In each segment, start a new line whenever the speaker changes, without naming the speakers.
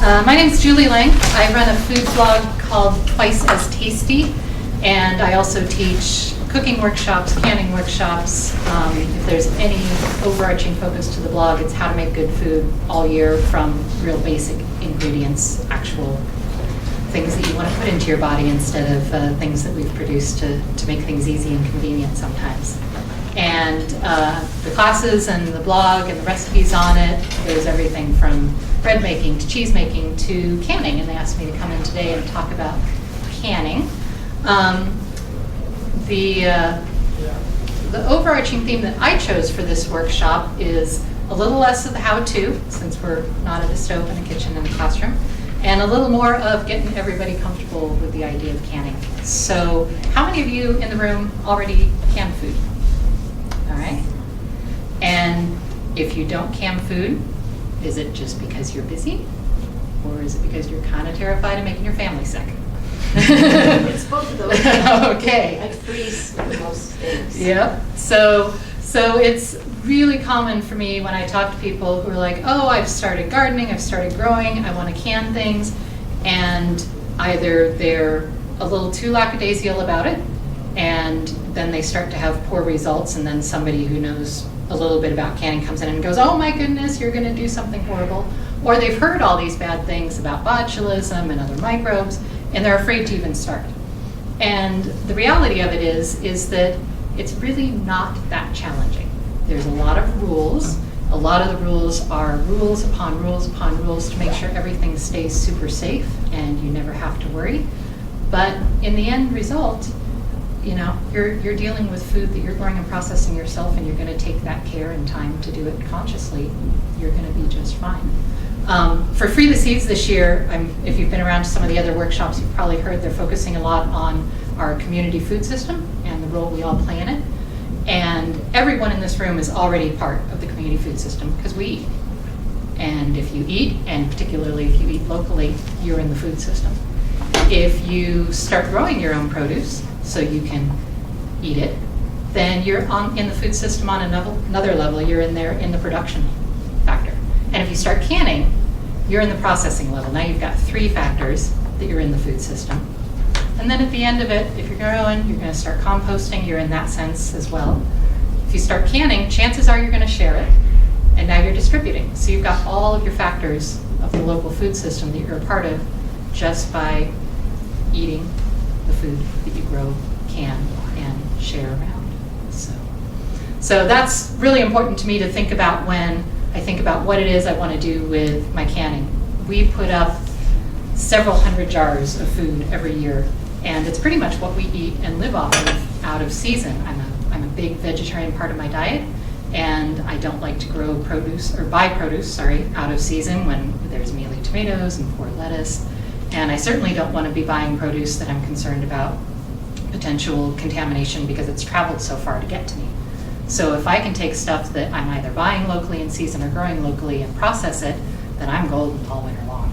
My name is Julie Laing. I run a food blog called Twice as Tasty, and I also teach cooking workshops, canning workshops. If there's any overarching focus to the blog, it's how to make good food all year from real basic ingredients, actual things that you want to put into your body instead of things that we've produced to make things easy and convenient sometimes. And the classes and the blog and the recipes on it, there's everything from bread making to cheese making to canning, and they asked me to come in today and talk about canning. The overarching theme that I chose for this workshop is a little less of the how-to, since we're not at a stove in a kitchen in a classroom, and a little more of getting everybody comfortable with the idea of canning. So how many of you in the room already can food? All right. And if you don't can food, is it just because you're busy? Or is it because you're kind of terrified of making your family sick?
It's both of those.
Okay.
I freeze with most things.
Yep. So it's really common for me when I talk to people who are like, oh, I've started gardening, I've started growing, I want to can things, and either they're a little too lackadaisical about it, and then they start to have poor results, and then somebody who knows a little bit about canning comes in and goes, oh my goodness, you're going to do something horrible. Or they've heard all these bad things about botulism and other microbes, and they're afraid to even start. And the reality of it is that it's really not that challenging. There's a lot of rules. A lot of the rules are rules upon rules upon rules to make sure everything stays super safe and you never have to worry. But in the end result, you know, you're dealing with food that you're growing and processing yourself, and you're going to take that care and time to do it consciously. You're going to be just fine. For Free the Seeds this year, if you've been around to some of the other workshops, you've probably heard they're focusing a lot on our community food system and the role we all play in it. And everyone in this room is already part of the community food system because we eat. And if you eat, and particularly if you eat locally, you're in the food system. If you start growing your own produce so you can eat it, then you're in the food system on another level. You're in there in the production factor. And if you start canning, you're in the processing level. Now you've got 3 factors that you're in the food system. And then at the end of it, if you're growing, you're going to start composting. You're in that sense as well. If you start canning, chances are you're going to share it. And now you're distributing. So you've got all of your factors of the local food system that you're a part of just by eating the food that you grow, can, and share around. So that's really important to me to think about when I think about what it is I want to do with my canning. We put up several hundred jars of food every year, and it's pretty much what we eat and live off of out of season. I'm a big vegetarian part of my diet, and I don't like to grow produce, or buy produce, out of season when there's mealy tomatoes and poor lettuce. And I certainly don't want to be buying produce that I'm concerned about potential contamination because it's traveled so far to get to me. So if I can take stuff that I'm either buying locally in season or growing locally and process it, then I'm golden all winter long.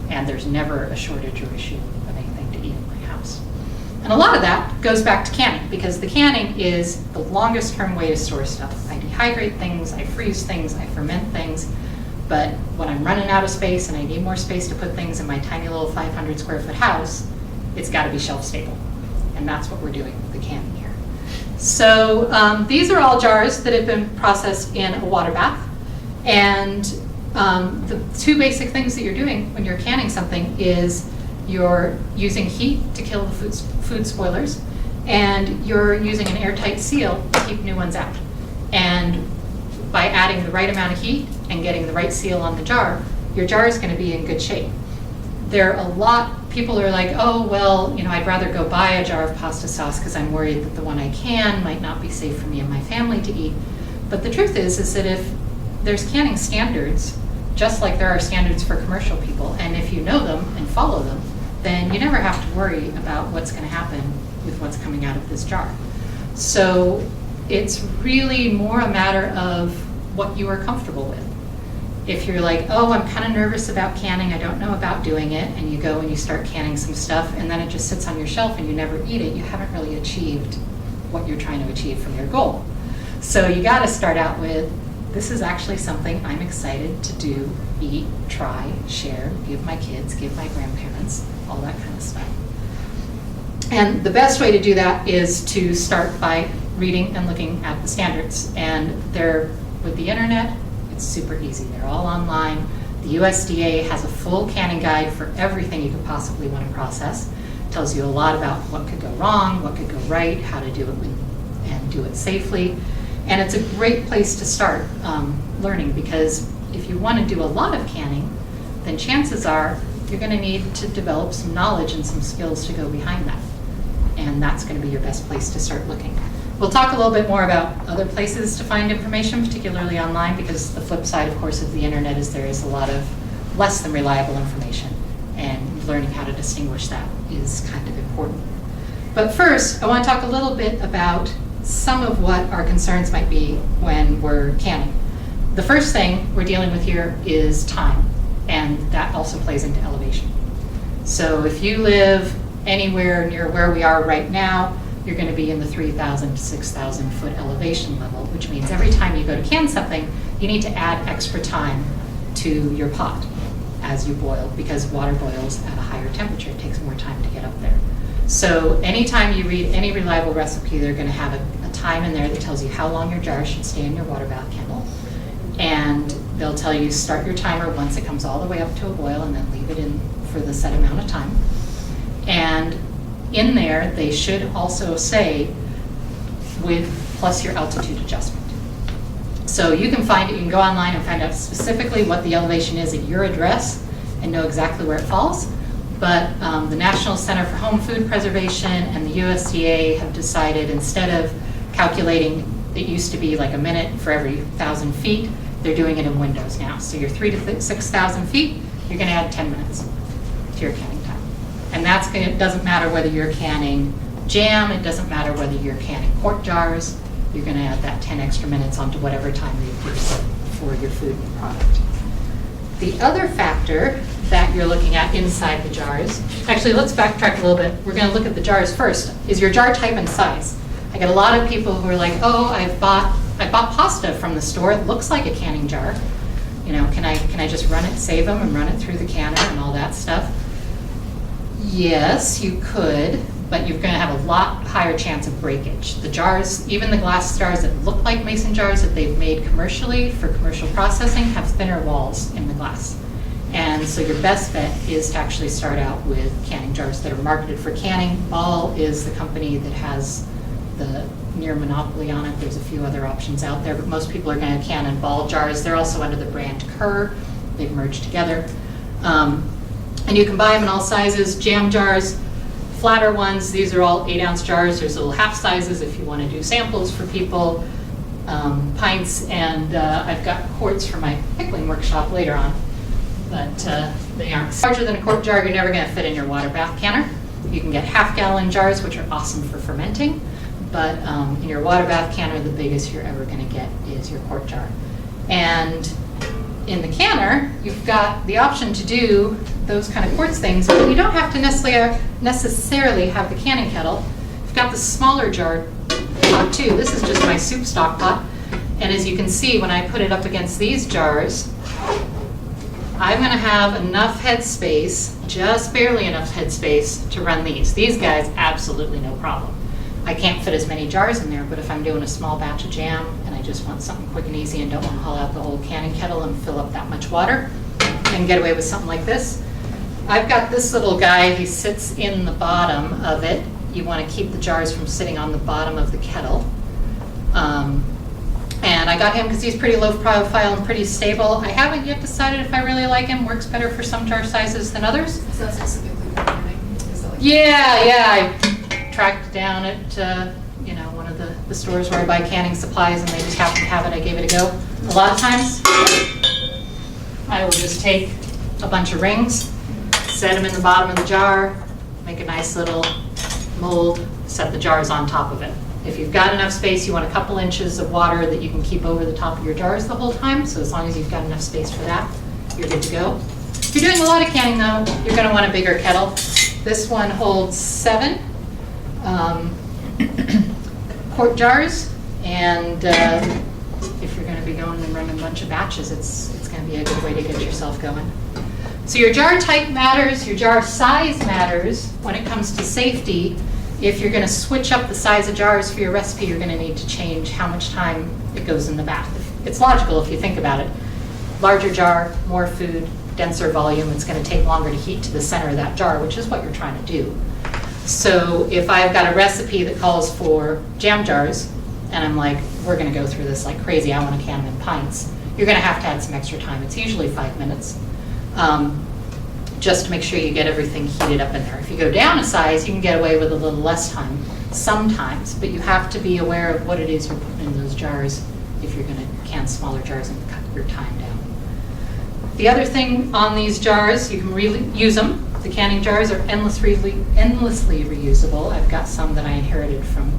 And there's never a shortage or issue of anything to eat in my house. And a lot of that goes back to canning, because the canning is the longest term way to store stuff. I dehydrate things, I freeze things, I ferment things. But when I'm running out of space and I need more space to put things in my tiny little 500 square foot house, it's got to be shelf stable. And that's what we're doing with the canning here. So these are all jars that have been processed in a water bath. And the 2 basic things that you're doing when you're canning something is you're using heat to kill the food spoilers, and you're using an airtight seal to keep new ones out. And by adding the right amount of heat and getting the right seal on the jar, your jar is going to be in good shape. There are a lot, people are like, oh, well, I'd rather go buy a jar of pasta sauce because I'm worried that the one I can might not be safe for me and my family to eat. But the truth is that if there's canning standards, just like there are standards for commercial people, and if you know them and follow them, then you never have to worry about what's going to happen with what's coming out of this jar. So it's really more a matter of what you are comfortable with. If you're like, oh, I'm kind of nervous about canning, I don't know about doing it, and you go and you start canning some stuff, and then it just sits on your shelf and you never eat it, you haven't really achieved what you're trying to achieve from your goal. So you got to start out with, this is actually something I'm excited to do, eat, try, share, give my kids, give my grandparents, all that kind of stuff. And the best way to do that is to start by reading and looking at the standards. And with the internet, it's super easy. They're all online. The USDA has a full canning guide for everything you could possibly want to process. It tells you a lot about what could go wrong, what could go right, how to do it and do it safely. And it's a great place to start learning, because if you want to do a lot of canning, then chances are you're going to need to develop some knowledge and some skills to go behind that. And that's going to be your best place to start looking. We'll talk a little bit more about other places to find information, particularly online, because the flip side, of course, of the internet is there is a lot of less than reliable information, and learning how to distinguish that is kind of important. But first, I want to talk a little bit about some of what our concerns might be when we're canning. The first thing we're dealing with here is time, and that also plays into elevation. So if you live anywhere near where we are right now, you're going to be in the 3,000 to 6,000 foot elevation level, which means every time you go to can something, you need to add extra time to your pot as you boil, because water boils at a higher temperature. It takes more time to get up there. So anytime you read any reliable recipe, they're going to have a time in there that tells you how long your jar should stay in your water bath kettle. And they'll tell you start your timer once it comes all the way up to a boil, and then leave it in for the set amount of time. And in there, they should also say with plus your altitude adjustment. So you can find it, you can go online and find out specifically what the elevation is at your address and know exactly where it falls. But the National Center for Home Food Preservation and the USDA have decided, instead of calculating, it used to be like a minute for every 1,000 feet, they're doing it in windows now. So you're 3,000 to 6,000 feet, you're going to add 10 minutes to your canning time. And it doesn't matter whether you're canning jam, it doesn't matter whether you're canning quart jars, you're going to add that 10 extra minutes onto whatever time you've set for your food product. The other factor that you're looking at inside the jars, actually let's backtrack a little bit. We're going to look at the jars first. Is your jar type and size? I get a lot of people who are like, oh, I bought pasta from the store, it looks like a canning jar. You know, can I just run it, save them, and run it through the canner and all that stuff? Yes, you could, but you're going to have a lot higher chance of breakage. The jars, even the glass jars that look like mason jars that they've made commercially for commercial processing, have thinner walls in the glass. And so your best bet is to actually start out with canning jars that are marketed for canning. Ball is the company that has the near monopoly on it. There's a few other options out there, but most people are going to can in Ball jars. They're also under the brand Kerr. They've merged together. And you can buy them in all sizes. Jam jars, flatter ones, these are all 8-ounce jars. There's little half sizes if you want to do samples for people, pints, and I've got quarts for my pickling workshop later on. But they aren't larger than a quart jar. You're never going to fit in your water bath canner. You can get half-gallon jars, which are awesome for fermenting. But in your water bath canner, the biggest you're ever going to get is your quart jar. And in the canner, you've got the option to do those kind of quartz things, but you don't have to necessarily have the canning kettle. You've got the smaller jar pot too. This is just my soup stock pot. And as you can see, when I put it up against these jars, I'm going to have enough headspace, just barely enough headspace, to run these. These guys, absolutely no problem. I can't fit as many jars in there, but if I'm doing a small batch of jam and I just want something quick and easy and don't want to haul out the whole canning kettle and fill up that much water, I can get away with something like this. I've got this little guy, he sits in the bottom of it. You want to keep the jars from sitting on the bottom of the kettle. And I got him because he's pretty low profile and pretty stable. I haven't yet decided if I really like him. Works better for some jar sizes than others.
So that's specifically for canning?
Yeah, I tracked down at one of the stores where I buy canning supplies, and they just happen to have it. I gave it a go. A lot of times, I will just take a bunch of rings, set them in the bottom of the jar, make a nice little mold, set the jars on top of it. If you've got enough space, you want a couple inches of water that you can keep over the top of your jars the whole time. So as long as you've got enough space for that, you're good to go. If you're doing a lot of canning though, you're going to want a bigger kettle. This one holds 7 quart jars, and if you're going to be going and running a bunch of batches, it's going to be a good way to get yourself going. So your jar type matters, your jar size matters when it comes to safety. If you're going to switch up the size of jars for your recipe, you're going to need to change how much time it goes in the bath. It's logical if you think about it. Larger jar, more food, denser volume, it's going to take longer to heat to the center of that jar, which is what you're trying to do. So if I've got a recipe that calls for jam jars, and I'm like, we're going to go through this like crazy, I want to can them in pints, you're going to have to add some extra time. It's usually 5 minutes, just to make sure you get everything heated up in there. If you go down a size, you can get away with a little less time sometimes, but you have to be aware of what it is you're putting in those jars if you're going to can smaller jars and cut your time down. The other thing on these jars, you can really use them. The canning jars are endlessly reusable. I've got some that I inherited from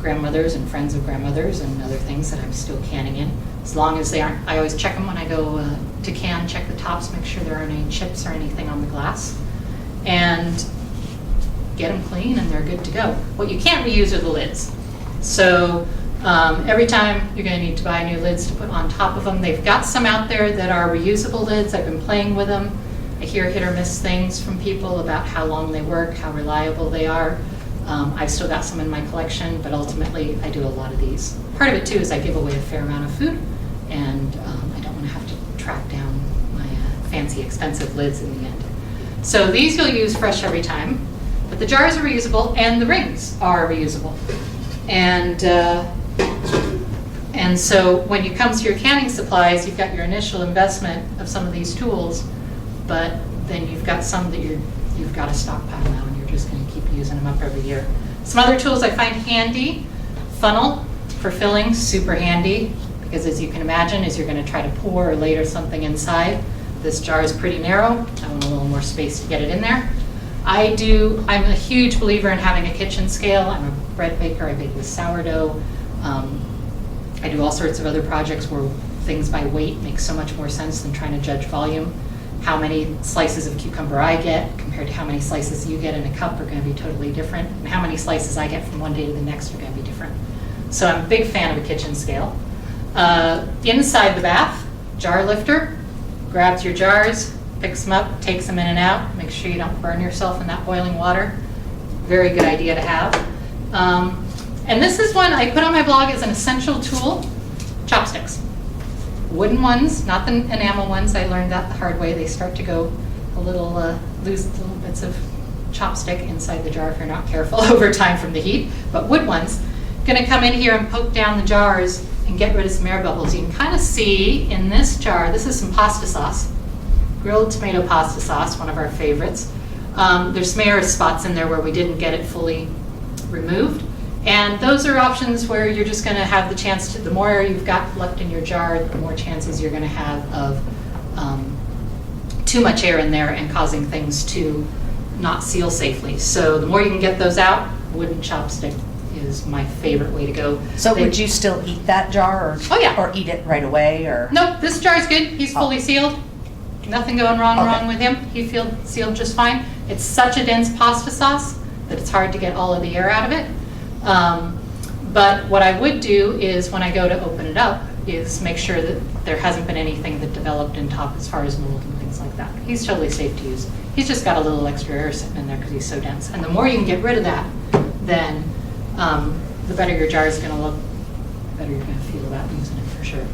grandmothers and friends of grandmothers and other things that I'm still canning in. As long as they aren't, I always check them when I go to can, check the tops, make sure there aren't any chips or anything on the glass, and get them clean and they're good to go. What you can't reuse are the lids. So every time you're going to need to buy new lids to put on top of them. They've got some out there that are reusable lids. I've been playing with them. I hear hit or miss things from people about how long they work, how reliable they are. I've still got some in my collection, but ultimately I do a lot of these. Part of it too is I give away a fair amount of food, and I don't want to have to track down my fancy expensive lids in the end. So these you'll use fresh every time, but the jars are reusable and the rings are reusable. And so when you come to your canning supplies, you've got your initial investment of some of these tools, but then you've got some that you've got to stockpile now, and you're just going to keep using them up every year. Some other tools I find handy: funnel for filling, super handy, because as you can imagine, as you're going to try to pour or layer something inside, this jar is pretty narrow. I want a little more space to get it in there. I'm a huge believer in having a kitchen scale. I'm a bread baker. I bake with sourdough. I do all sorts of other projects where things by weight make so much more sense than trying to judge volume. How many slices of cucumber I get compared to how many slices you get in a cup are going to be totally different, and how many slices I get from one day to the next are going to be different. So I'm a big fan of a kitchen scale. Inside the bath, jar lifter, grabs your jars, picks them up, takes them in and out, make sure you don't burn yourself in that boiling water. Very good idea to have. And this is one I put on my blog as an essential tool: chopsticks. Wooden ones, not the enamel ones. I learned that the hard way. They start to go a little, lose little bits of chopstick inside the jar if you're not careful over time from the heat. But wood ones, gonna come in here and poke down the jars and get rid of some air bubbles. You can kind of see in this jar, this is some pasta sauce, grilled tomato pasta sauce, one of our favorites. There's some air spots in there where we didn't get it fully removed. And those are options where you're just going to have the chance to, the more air you've got left in your jar, the more chances you're going to have of too much air in there and causing things to not seal safely. So the more you can get those out, wooden chopstick is my favorite way to go.
So would you still eat that jar, or,
oh, yeah,
or eat it right away? Or
nope, this jar is good. He's fully sealed. Nothing going wrong with him. He sealed just fine. It's such a dense pasta sauce that it's hard to get all of the air out of it. But what I would do is, when I go to open it up, is make sure that there hasn't been anything that developed in top as far as mold and things like that. He's totally safe to use. He's just got a little extra air sitting in there because he's so dense. And the more you can get rid of that, then the better your jar is going to look, the better you're going to feel about using it for sure.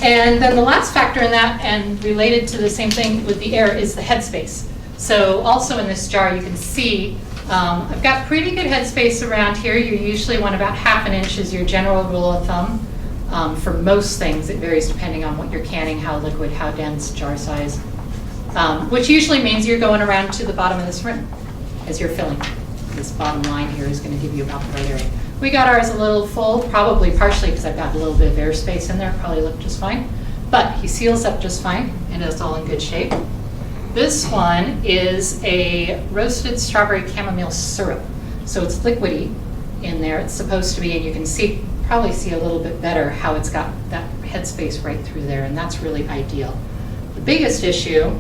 And then the last factor in that, and related to the same thing with the air, is the headspace. So also in this jar you can see I've got pretty good headspace around here. You usually want about 1/2 inch is your general rule of thumb. For most things, it varies depending on what you're canning, how liquid, how dense, jar size, which usually means you're going around to the bottom of this rim as you're filling. This bottom line here is going to give you about the right area. We got ours a little full, probably partially because I've got a little bit of airspace in there, probably looked just fine. But he seals up just fine, and it's all in good shape. This one is a roasted strawberry chamomile syrup. So it's liquidy in there. It's supposed to be, and you can probably see a little bit better how it's got that headspace right through there, and that's really ideal. The biggest issue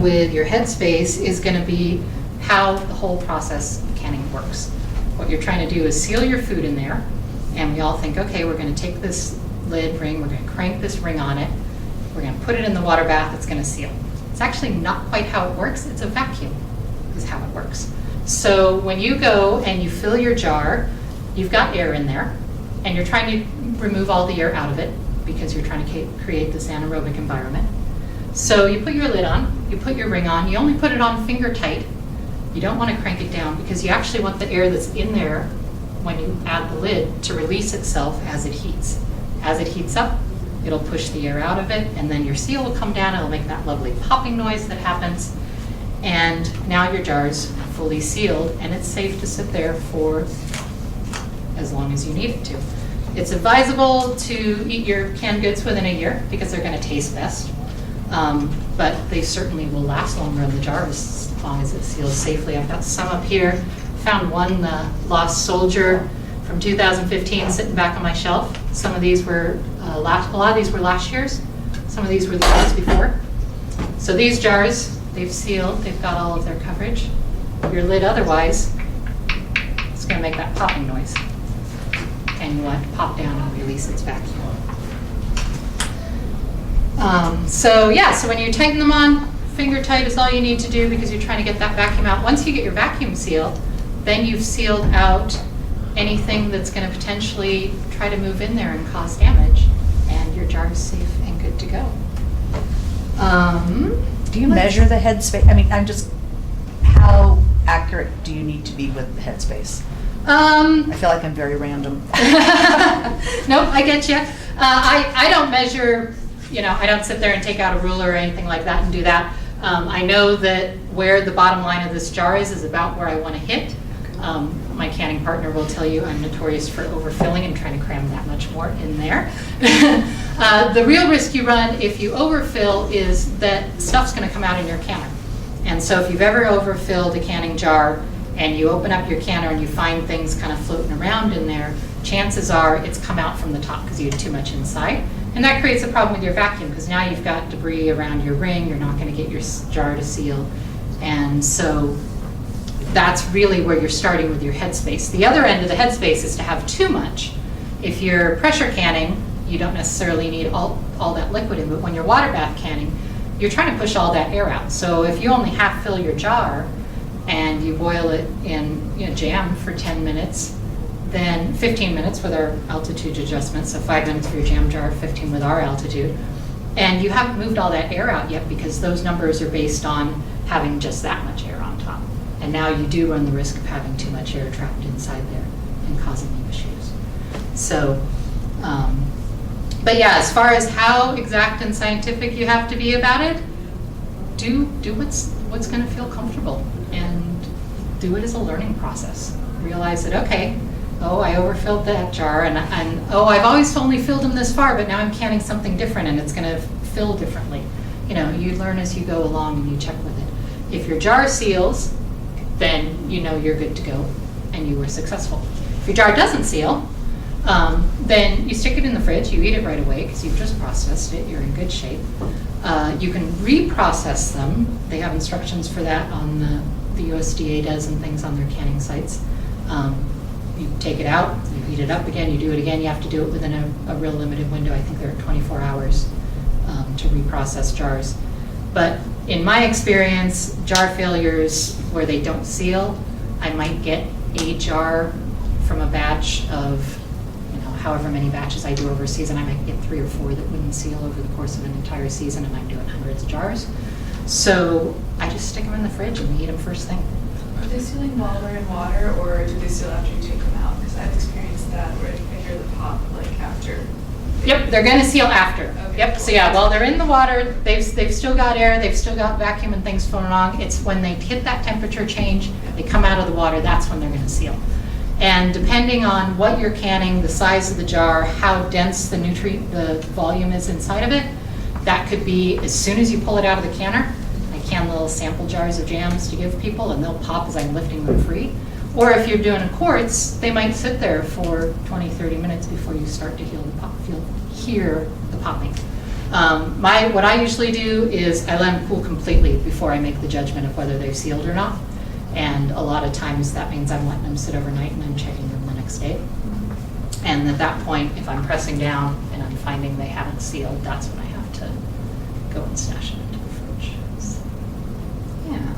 with your headspace is going to be how the whole process of canning works. What you're trying to do is seal your food in there, And we all think, okay, we're going to take this lid ring, we're going to crank this ring on it, we're going to put it in the water bath, it's going to seal. It's actually not quite how it works. It's a vacuum is how it works. So when you go and you fill your jar, you've got air in there, and you're trying to remove all the air out of it because you're trying to create this anaerobic environment. So you put your lid on, you put your ring on, you only put it on finger tight. You don't want to crank it down because you actually want the air that's in there when you add the lid to release itself as it heats. As it heats up, it'll push the air out of it, and then your seal will come down, it'll make that lovely popping noise that happens, and now your jar's fully sealed, and it's safe to sit there for as long as you need it to. It's advisable to eat your canned goods within a year because they're going to taste best, but they certainly will last longer in the jar as long as it seals safely. I've got some up here. Found one, the Lost Soldier from 2015, sitting back on my shelf. Some of these were, a lot of these were last year's. Some of these were the ones before. So these jars, they've sealed, they've got all of their coverage. Your lid otherwise, it's going to make that popping noise. And you want it to pop down and release its vacuum. So when you tighten them on, finger tight is all you need to do because you're trying to get that vacuum out. Once you get your vacuum sealed, then you've sealed out anything that's going to potentially try to move in there and cause damage, and your jar is safe and good to go.
Do you measure the headspace? I mean, how accurate do you need to be with the headspace? I feel like I'm very random.
Nope, I get you. I don't measure, I don't sit there and take out a ruler or anything like that and do that. I know that where the bottom line of this jar is about where I want to hit. My canning partner will tell you I'm notorious for overfilling and trying to cram that much more in there. The real risk you run if you overfill is that stuff's going to come out in your canner. And so if you've ever overfilled a canning jar and you open up your canner and you find things kind of floating around in there, chances are it's come out from the top because you had too much inside. And that creates a problem with your vacuum because now you've got debris around your ring, you're not going to get your jar to seal. And so that's really where you're starting with your headspace. The other end of the headspace is to have too much. If you're pressure canning, you don't necessarily need all that liquid in, but when you're water bath canning, you're trying to push all that air out. So if you only half fill your jar and you boil it in jam for 10 minutes, then 15 minutes with our altitude adjustment, so 5 minutes for your jam jar, 15 with our altitude, and you haven't moved all that air out yet because those numbers are based on having just that much air on top. And now you do run the risk of having too much air trapped inside there and causing you issues. So, but yeah, as far as how exact and scientific you have to be about it, do what's going to feel comfortable and do it as a learning process. Realize that, okay, I overfilled that jar and I've always only filled them this far, but now I'm canning something different and it's going to fill differently. You learn as you go along and you check with it. If your jar seals, then you're good to go and you were successful. If your jar doesn't seal, then you stick it in the fridge, you eat it right away because you've just processed it, you're in good shape. You can reprocess them. They have instructions for that on the USDA does and things on their canning sites. You take it out, you heat it up again, you do it again. You have to do it within a real limited window. I think they're at 24 hours to reprocess jars. But in my experience, jar failures where they don't seal, I might get a jar from a batch of, however many batches I do over a season. I might get 3 or 4 that wouldn't seal over the course of an entire season, and I'm doing hundreds of jars. So I just stick them in the fridge and we eat them first thing.
Are they sealing while they're in water, or do they seal after you take them out? Because I've experienced that where I hear the pop after.
Yep, they're going to seal after.
Okay,
Yep.
cool.
So yeah, while they're in the water, they've still got air, they've still got vacuum and things flowing along. It's when they hit that temperature change, they come out of the water. That's when they're going to seal. And depending on what you're canning, the size of the jar, how dense the volume is inside of it, that could be as soon as you pull it out of the canner. I can little sample jars of jams to give people, and they'll pop as I'm lifting them free. Or if you're doing quarts, they might sit there for 20, 30 minutes before you start to hear the popping. What I usually do is I let them cool completely before I make the judgment of whether they've sealed or not. And a lot of times that means I'm letting them sit overnight and I'm checking them the next day. And And at that point, if I'm pressing down and I'm finding they haven't sealed, that's when I have to go and stash it into the fridge. So, yeah.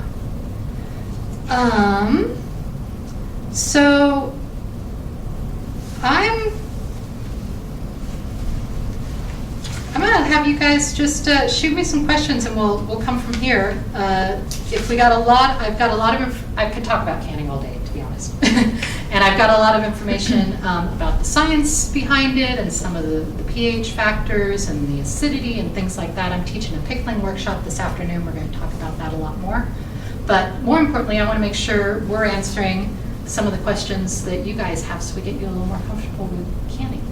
So I'm gonna have you guys just shoot me some questions, and we'll come from here. If we got a lot, I've got a lot of. I could talk about canning all day, to be honest, and I've got a lot of information about the science behind it and some of the pH factors and the acidity and things like that. I'm teaching a pickling workshop this afternoon. We're going to talk about that a lot more. But more importantly, I want to make sure we're answering some of the questions that you guys have, so we get you a little more comfortable with canning.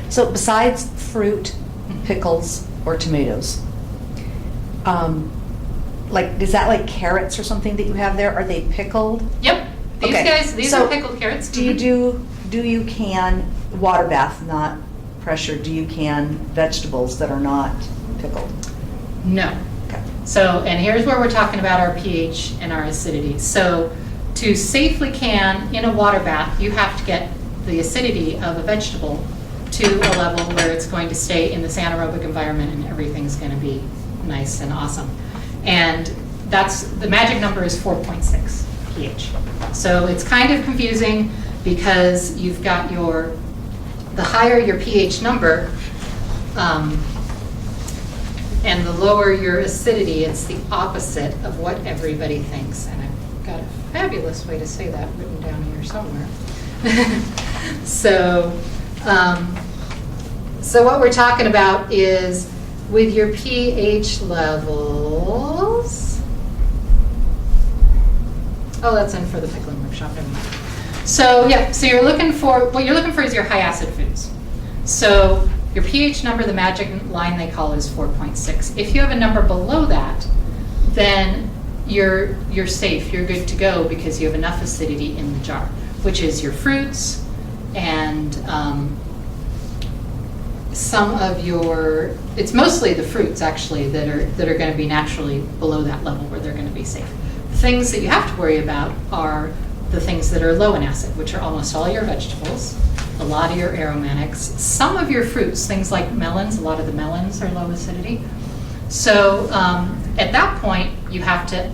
So besides fruit, pickles, or tomatoes, like, is that like carrots or something that you have there? Are they pickled?
Yep. These
So
are pickled carrots.
Do you can water bath, not pressure? Do you can vegetables that are not pickled?
No.
Okay.
So, and here's where we're talking about our pH and our acidity. So, to safely can in a water bath, you have to get the acidity of a vegetable to a level where it's going to stay in this anaerobic environment and everything's going to be nice and awesome. And that's, the magic number is 4.6 pH. So it's kind of confusing because you've got the higher your pH number, and the lower your acidity, it's the opposite of what everybody thinks. And I've got a fabulous way to say that written down here somewhere. So what we're talking about is with your pH levels. Oh, that's in for the pickling workshop, never mind. So yeah, so what you're looking for is your high acid foods. So your pH number, the magic line they call, is 4.6. If you have a number below that, then you're safe, you're good to go, because you have enough acidity in the jar, which is your fruits and some of it's mostly the fruits actually that are going to be naturally below that level where they're going to be safe. The things that you have to worry about are the things that are low in acid, which are almost all your vegetables, a lot of your aromatics, some of your fruits, things like melons. A lot of the melons are low acidity. So at that point, you have to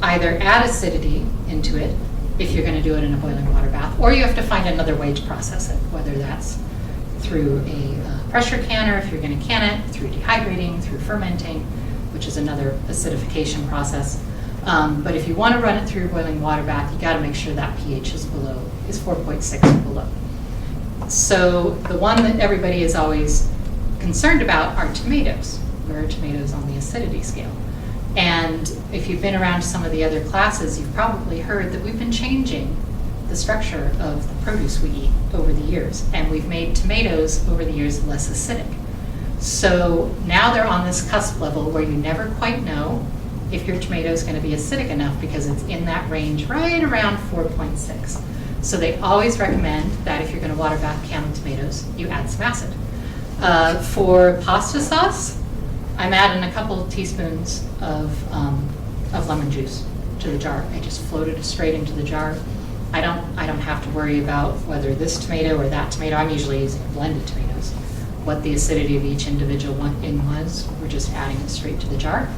either add acidity into it if you're going to do it in a boiling water bath, or you have to find another way to process it, whether that's through a pressure canner, if you're going to can it, through dehydrating, through fermenting, which is another acidification process. But if you want to run it through a boiling water bath, you got to make sure that pH is 4.6 or below. So the one that everybody is always concerned about are tomatoes. Where are tomatoes on the acidity scale? And if you've been around some of the other classes, you've probably heard that we've been changing the structure of the produce we eat over the years, and we've made tomatoes over the years less acidic. So now they're on this cusp level where you never quite know if your tomato is going to be acidic enough, because it's in that range right around 4.6. So they always recommend that if you're going to water bath canned tomatoes, you add some acid. For pasta sauce, I'm adding a couple of teaspoons of lemon juice to the jar. I just float it straight into the jar. I don't have to worry about whether this tomato or that tomato. I'm usually using blended tomatoes. What the acidity of each individual one was, we're just adding it straight to the jar.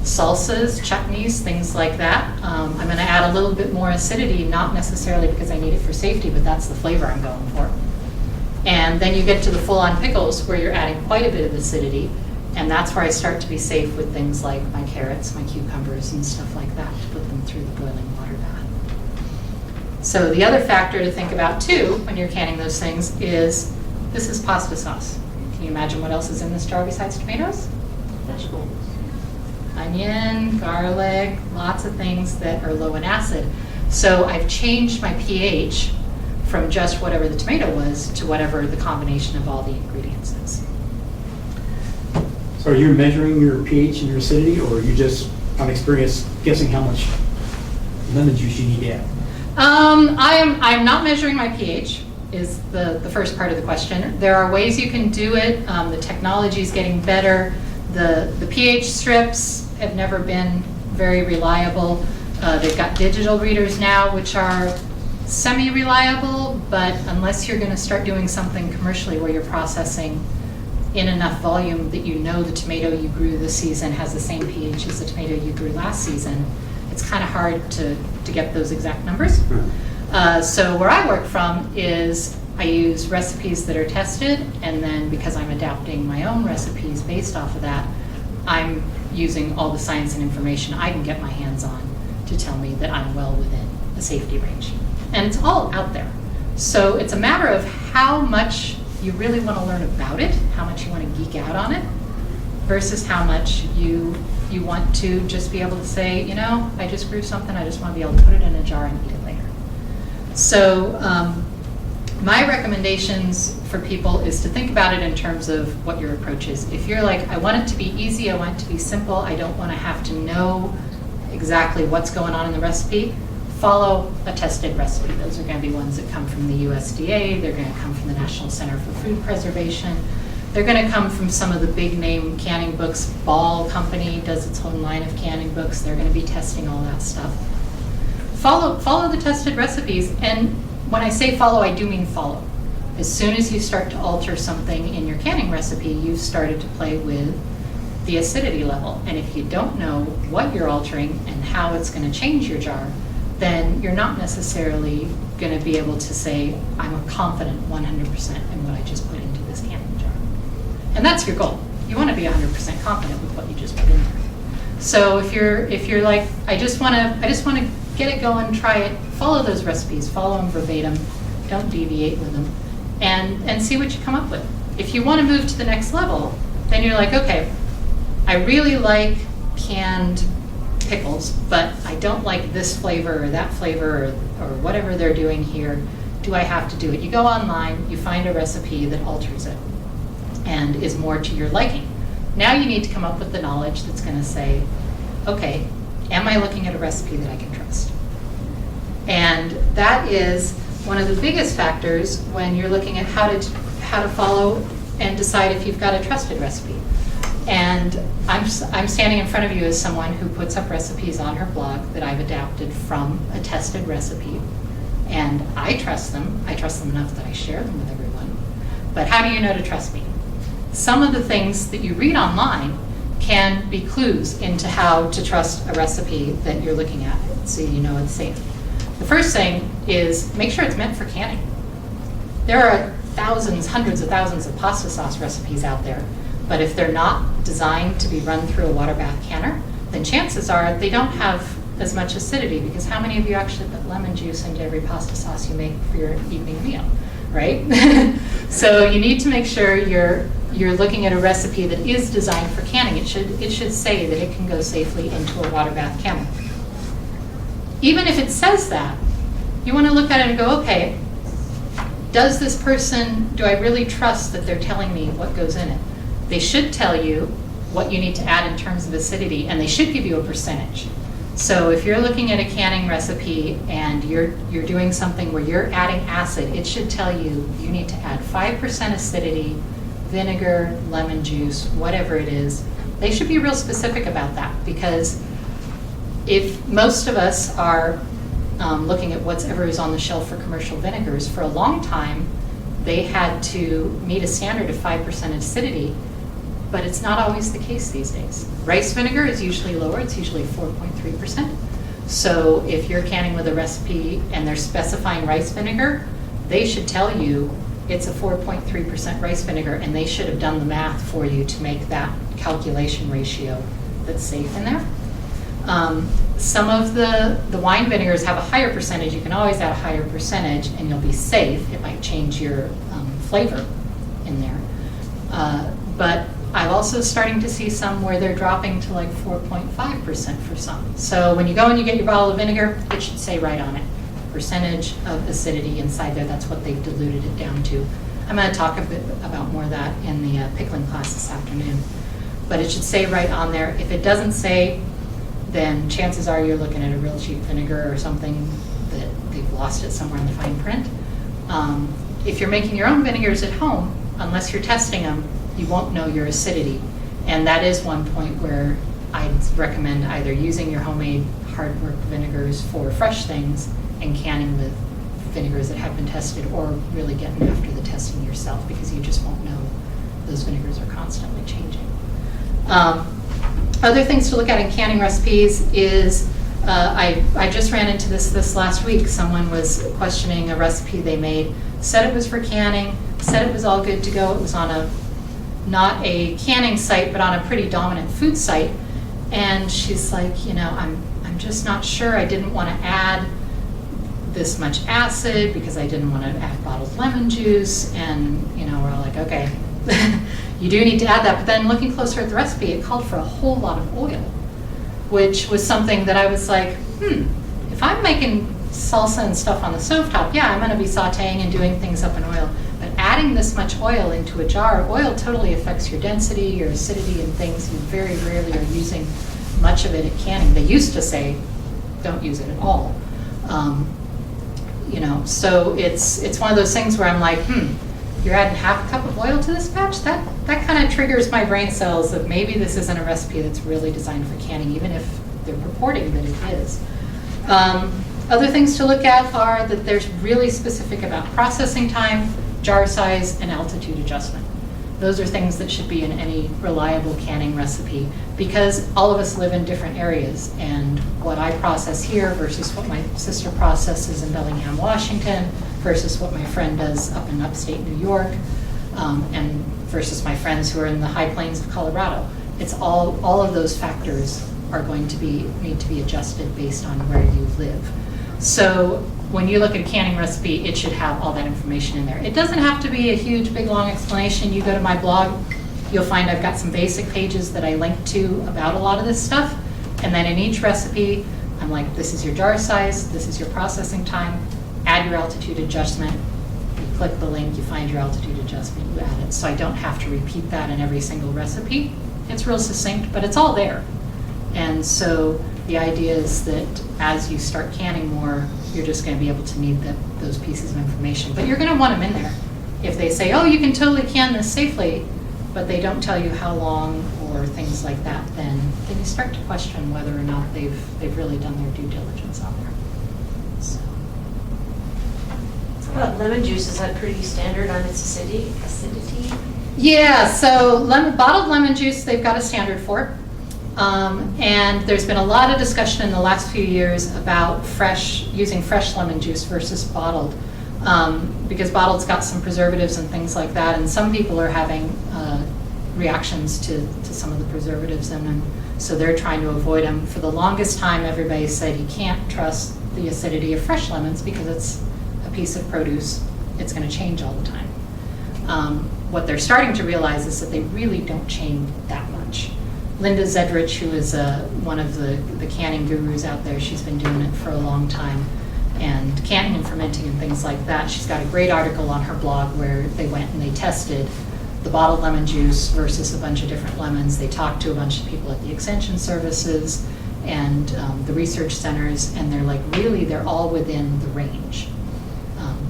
Salsas, chutneys, things like that. I'm going to add a little bit more acidity, not necessarily because I need it for safety, but that's the flavor I'm going for. And then you get to the full-on pickles where you're adding quite a bit of acidity, and that's where I start to be safe with things like my carrots, my cucumbers, and stuff like that, to put them through the boiling water bath. So the other factor to think about too when you're canning those things is, this is pasta sauce. Can you imagine what else is in this jar besides tomatoes?
Vegetables.
Onion, garlic, lots of things that are low in acid. So I've changed my pH from just whatever the tomato was to whatever the combination of all the ingredients is.
So are you measuring your pH and your acidity, or are you just, on experience, guessing how much lemon juice you need to add?
I'm not measuring my pH, is the first part of the question. There are ways you can do it. The technology is getting better. The pH strips have never been very reliable. They've got digital readers now, which are semi-reliable, but unless you're going to start doing something commercially where you're processing in enough volume that you know the tomato you grew this season has the same pH as the tomato you grew last season, it's kind of hard to get those exact numbers. So where I work from is I use recipes that are tested, and then because I'm adapting my own recipes based off of that, I'm using all the science and information I can get my hands on to tell me that I'm well within the safety range. And it's all out there. So it's a matter of how much you really want to learn about it, how much you want to geek out on it, versus how much you want to just be able to say, you know, I just grew something, I just want to be able to put it in a jar and eat it later. So my recommendations for people is to think about it in terms of what your approach is. If you're like, I want it to be easy, I want it to be simple, I don't want to have to know exactly what's going on in the recipe, follow a tested recipe. Those are going to be ones that come from the USDA, they're going to come from the National Center for Food Preservation, they're going to come from some of the big name canning books. Ball Company does its own line of canning books, they're going to be testing all that stuff. Follow the tested recipes, and when I say follow, I do mean follow. As soon as you start to alter something in your canning recipe, you've started to play with the acidity level. And if you don't know what you're altering and how it's going to change your jar, then you're not necessarily going to be able to say, I'm confident 100% in what I just put into this canning jar. And that's your goal. You want to be 100% confident with what you just put in there. So if you're like, I just want to get it going, try it, follow those recipes, follow them verbatim, don't deviate with them, and see what you come up with. If you want to move to the next level, then you're like, okay, I really like canned pickles, but I don't like this flavor or that flavor or whatever they're doing here. Do I have to do it? You go online, you find a recipe that alters it and is more to your liking. Now you need to come up with the knowledge that's going to say, okay, am I looking at a recipe that I can trust? And that is one of the biggest factors when you're looking at how to follow and decide if you've got a trusted recipe. And I'm standing in front of you as someone who puts up recipes on her blog that I've adapted from a tested recipe. And I trust them. I trust them enough that I share them with everyone. But how do you know to trust me? Some of the things that you read online can be clues into how to trust a recipe that you're looking at, so you know it's safe. The first thing is make sure it's meant for canning. There are thousands, hundreds of thousands of pasta sauce recipes out there, but if they're not designed to be run through a water bath canner, then chances are they don't have as much acidity, because how many of you actually put lemon juice into every pasta sauce you make for your evening meal, right? So you need to make sure you're looking at a recipe that is designed for canning. It should say that it can go safely into a water bath canner. Even if it says that, you want to look at it and go, okay, does this person, do I really trust that they're telling me what goes in it? They should tell you what you need to add in terms of acidity, and they should give you a percentage. So if you're looking at a canning recipe and you're doing something where you're adding acid, it should tell you you need to add 5% acidity, vinegar, lemon juice, whatever it is. They should be real specific about that, because if most of us are looking at whatever is on the shelf for commercial vinegars, for a long time they had to meet a standard of 5% acidity, but it's not always the case these days. Rice vinegar is usually lower, it's usually 4.3%. So if you're canning with a recipe and they're specifying rice vinegar, they should tell you it's a 4.3% rice vinegar, and they should have done the math for you to make that calculation ratio that's safe in there. Some of the wine vinegars have a higher percentage. You can always add a higher percentage and you'll be safe. It might change your flavor in there. But I'm also starting to see some where they're dropping to like 4.5% for some. So when you go and you get your bottle of vinegar, it should say right on it, percentage of acidity inside there. That's what they've diluted it down to. I'm going to talk a bit about more of that in the pickling class this afternoon. But it should say right on there. If it doesn't say, then chances are you're looking at a real cheap vinegar or something that they've lost it somewhere in the fine print. If you're making your own vinegars at home, unless you're testing them, you won't know your acidity. And that is one point where I'd recommend either using your homemade hard work vinegars for fresh things and canning with vinegars that have been tested, or really getting after the testing yourself, because you just won't know. Those vinegars are constantly changing. Other things to look at in canning recipes is, I just ran into this last week. Someone was questioning a recipe they made, said it was for canning, said it was all good to go. It was on not a canning site, but on a pretty dominant food site. And she's like, I'm just not sure. I didn't want to add this much acid because I didn't want to add bottled lemon juice. And, we're all like, okay, you do need to add that. But then looking closer at the recipe, it called for a whole lot of oil, which was something that I was like, if I'm making salsa and stuff on the stovetop, yeah, I'm going to be sauteing and doing things up in oil. But adding this much oil into a jar, oil totally affects your density, your acidity, and things. You very rarely are using much of it at canning. They used to say, don't use it at all. So it's one of those things where I'm like, you're adding half a cup of oil to this batch? That kind of triggers my brain cells that maybe this isn't a recipe that's really designed for canning, even if they're purporting that it is. Other things to look at are that there's really specific about processing time, jar size, and altitude adjustment. Those are things that should be in any reliable canning recipe, because all of us live in different areas, and what I process here versus what my sister processes in Bellingham, Washington, versus what my friend does up in upstate New York, and versus my friends who are in the high plains of Colorado. It's all of those factors are going to need to be adjusted based on where you live. So when you look at a canning recipe, it should have all that information in there. It doesn't have to be a huge, big, long explanation. You go to my blog, you'll find I've got some basic pages that I link to about a lot of this stuff. And then in each recipe, I'm like, this is your jar size, this is your processing time, add your altitude adjustment. You click the link, you find your altitude adjustment, you add it. So I don't have to repeat that in every single recipe. It's real succinct, but it's all there. And so the idea is that as you start canning more, you're just going to be able to need those pieces of information. But you're going to want them in there. If they say, oh, you can totally can this safely, but they don't tell you how long or things like that, then you start to question whether or not they've really done their due diligence on there. So.
What about lemon juice? Is that pretty standard on its acidity?
Yeah, so bottled lemon juice, they've got a standard for. And there's been a lot of discussion in the last few years about using fresh lemon juice versus bottled, because bottled's got some preservatives and things like that, and some people are having reactions to some of the preservatives in them, so they're trying to avoid them. For the longest time, everybody said you can't trust the acidity of fresh lemons because it's a piece of produce. It's going to change all the time. What they're starting to realize is that they really don't change that much. Linda Zedrich, who is one of the canning gurus out there, she's been doing it for a long time, and canning and fermenting and things like that. She's got a great article on her blog where they went and they tested the bottled lemon juice versus a bunch of different lemons. They talked to a bunch of people at the extension services and the research centers, and they're like, really, they're all within the range,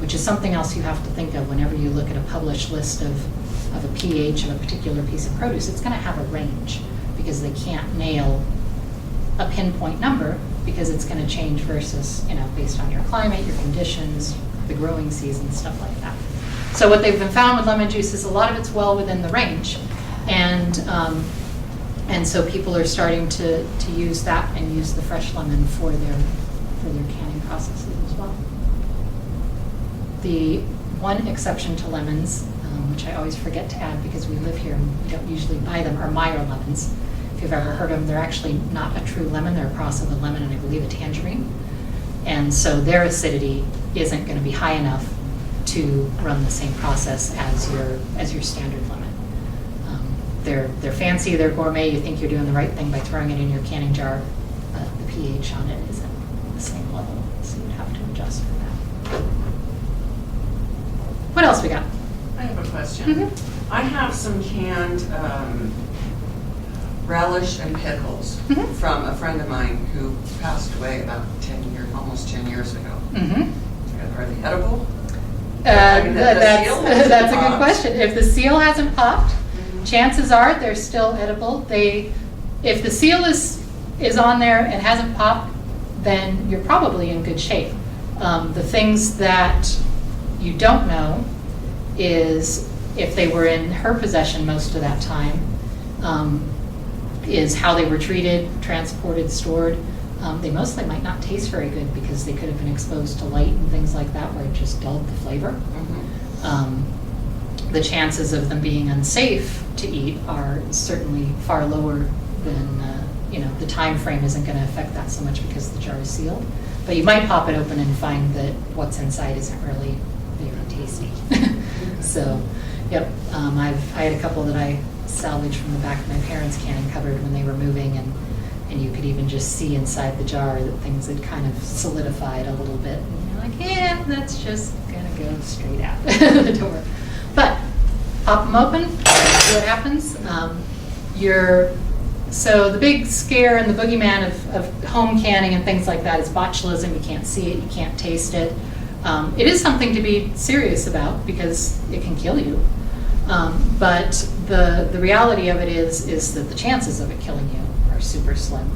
which is something else you have to think of whenever you look at a published list of a pH of a particular piece of produce. It's going to have a range, because they can't nail a pinpoint number, because it's going to change versus, based on your climate, your conditions, the growing season, stuff like that. So what they've been found with lemon juice is a lot of it's well within the range, and so people are starting to use that and use the fresh lemon for their canning processes as well. The one exception to lemons, which I always forget to add because we live here and we don't usually buy them, are Meyer lemons. If you've ever heard of them, they're actually not a true lemon. They're a cross of a lemon and I believe a tangerine. And so their acidity isn't going to be high enough to run the same process as your standard lemon. They're fancy, they're gourmet. You think you're doing the right thing by throwing it in your canning jar, but the pH on it isn't the same level, so you'd have to adjust for that. What else we got?
I have a question.
Mm-hmm.
I have some canned relish and pickles from a friend of mine who passed away about almost 10 years ago. Are they edible?
That's a good question. If the seal hasn't popped, chances are they're still edible. If the seal is on there and hasn't popped, then you're probably in good shape. The things that you don't know is if they were in her possession most of that time, is how they were treated, transported, stored. They mostly might not taste very good because they could have been exposed to light and things like that where it just dulled the flavor. The chances of them being unsafe to eat are certainly far lower than, the time frame isn't going to affect that so much because the jar is sealed. But you might pop it open and find that what's inside isn't really very tasty. So, yep, I had a couple that I salvaged from the back of my parents' canning cupboard when they were moving, and you could even just see inside the jar that things had kind of solidified a little bit. And you're like, yeah, that's just gonna go straight out the door. But pop them open, see what happens. So the big scare and the boogeyman of home canning and things like that is botulism. You can't see it, you can't taste it. It is something to be serious about because it can kill you. But the reality of it is that the chances of it killing you are super slim.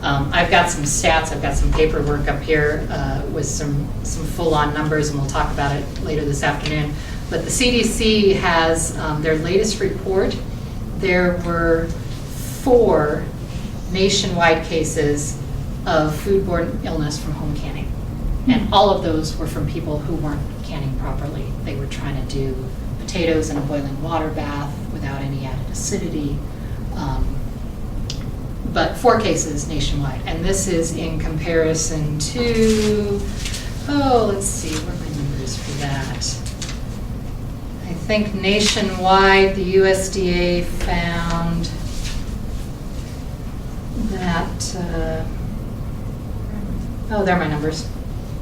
I've got some stats, I've got some paperwork up here with some full-on numbers, and we'll talk about it later this afternoon. But the CDC has their latest report. There were 4 nationwide cases of foodborne illness from home canning. And all of those were from people who weren't canning properly. They were trying to do potatoes in a boiling water bath without any added acidity. But 4 cases nationwide. And this is in comparison to, let's see, what are my numbers for that? I think nationwide, the USDA found that, there are my numbers.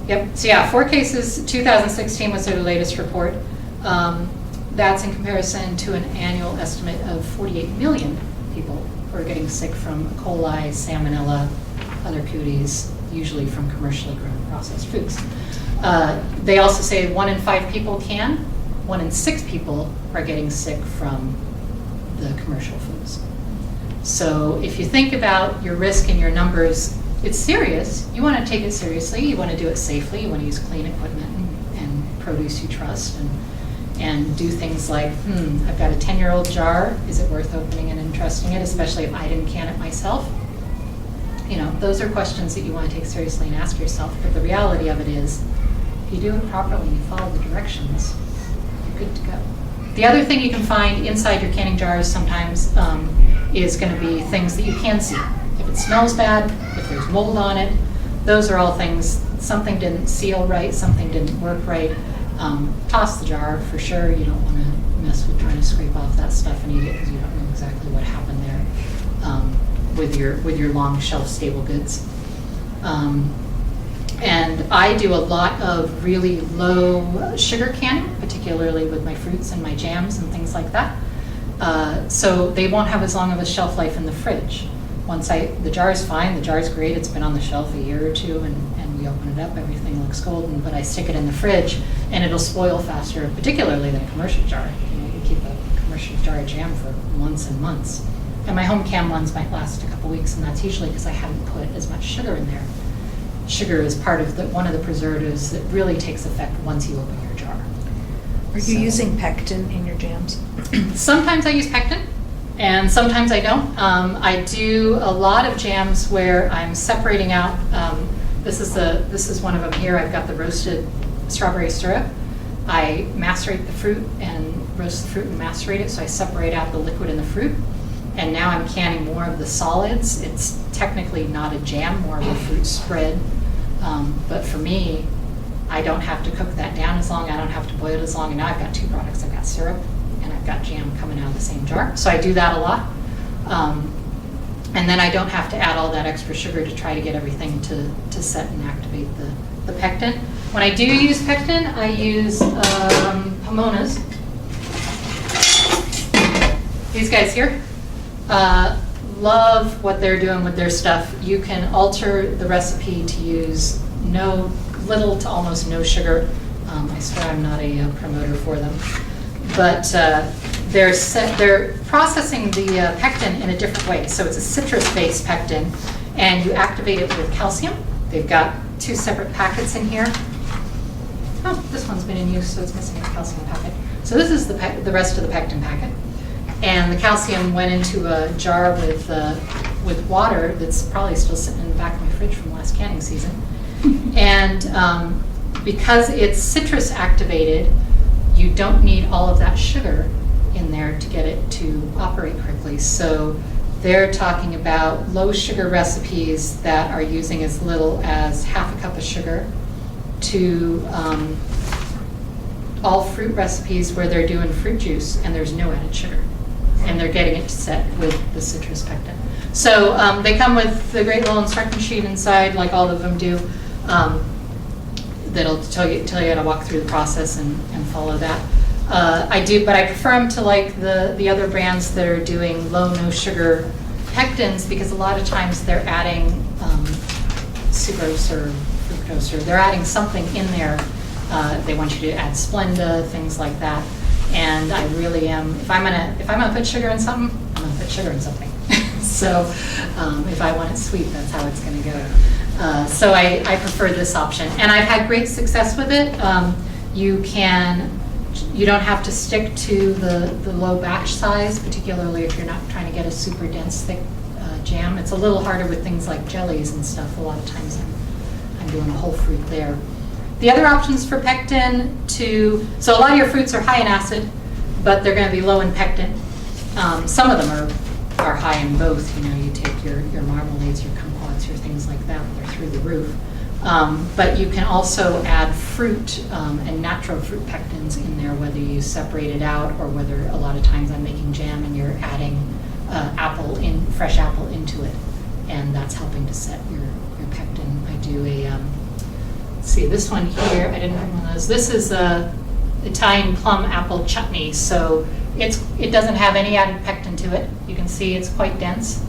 Yep, so yeah, 4 cases, 2016 was their latest report. That's in comparison to an annual estimate of 48 million people who are getting sick from E. coli, salmonella, other cooties, usually from commercially grown processed foods. They also say 1 in 5 people can, 1 in 6 people are getting sick from the commercial foods. So if you think about your risk and your numbers, it's serious. You want to take it seriously. You want to do it safely. You want to use clean equipment and produce you trust, and do things like, I've got a 10-year-old jar. Is it worth opening it and trusting it, especially if I didn't can it myself? Those are questions that you want to take seriously and ask yourself. But the reality of it is, if you do it properly and you follow the directions, you're good to go. The other thing you can find inside your canning jars sometimes is going to be things that you can see. If it smells bad, if there's mold on it, those are all things, something didn't seal right, something didn't work right. Toss the jar for sure. You don't want to mess with trying to scrape off that stuff and eat it because you don't know exactly what happened there with your long shelf stable goods. And I do a lot of really low sugar canning, particularly with my fruits and my jams and things like that. So they won't have as long of a shelf life in the fridge. The jar is fine, the jar is great, it's been on the shelf a year or 2, and we open it up, everything looks golden, but I stick it in the fridge and it'll spoil faster, particularly than a commercial jar. You can keep a commercial jar of jam for months and months. And my home canned ones might last a couple weeks, and that's usually because I haven't put as much sugar in there. Sugar is part of one of the preservatives that really takes effect once you open your jar.
Are you using pectin in your jams?
Sometimes I use pectin, and sometimes I don't. I do a lot of jams where I'm separating out. This is one of them here. I've got the roasted strawberry syrup. I macerate the fruit and roast the fruit and macerate it, so I separate out the liquid and the fruit. And now I'm canning more of the solids. It's technically not a jam, more of a fruit spread. But for me, I don't have to cook that down as long. I don't have to boil it as long. And now I've got 2 products. I've got syrup and I've got jam coming out of the same jar. So I do that a lot. And then I don't have to add all that extra sugar to try to get everything to set and activate the pectin. When I do use pectin, I use Pomona's. These guys here. Love what they're doing with their stuff. You can alter the recipe to use little to almost no sugar. I swear I'm not a promoter for them. But they're processing the pectin in a different way. So it's a citrus-based pectin, and you activate it with calcium. They've got 2 separate packets in here. Oh, this one's been in use, so it's missing a calcium packet. So this is the rest of the pectin packet. And the calcium went into a jar with water that's probably still sitting in the back of my fridge from last canning season. And because it's citrus activated, you don't need all of that sugar in there to get it to operate correctly. So they're talking about low sugar recipes that are using as little as half a cup of sugar to all fruit recipes where they're doing fruit juice and there's no added sugar. And they're getting it set with the citrus pectin. So they come with the great little instruction sheet inside, like all of them do, that'll tell you how to walk through the process and follow that. I do, but I prefer them to like the other brands that are doing low, no sugar pectins, because a lot of times they're adding sucrose or fructose, or they're adding something in there. They want you to add Splenda, things like that. And I really am, if I'm gonna put sugar in something, I'm gonna put sugar in something. So if I want it sweet, that's how it's gonna go. So I prefer this option. And I've had great success with it. You don't have to stick to the low batch size, particularly if you're not trying to get a super dense, thick jam. It's a little harder with things like jellies and stuff. A lot of times I'm doing a whole fruit there. The other options for pectin so a lot of your fruits are high in acid, but they're going to be low in pectin. Some of them are high in both. You know, you take your marmalades, your kumquats, your things like that, they're through the roof. But you can also add fruit and natural fruit pectins in there, whether you separate it out or whether a lot of times I'm making jam and you're adding fresh apple into it, and that's helping to set your pectin. I do see this one here, I didn't bring one of those. This is a Italian plum apple chutney, so it doesn't have any added pectin to it. You can see it's quite dense,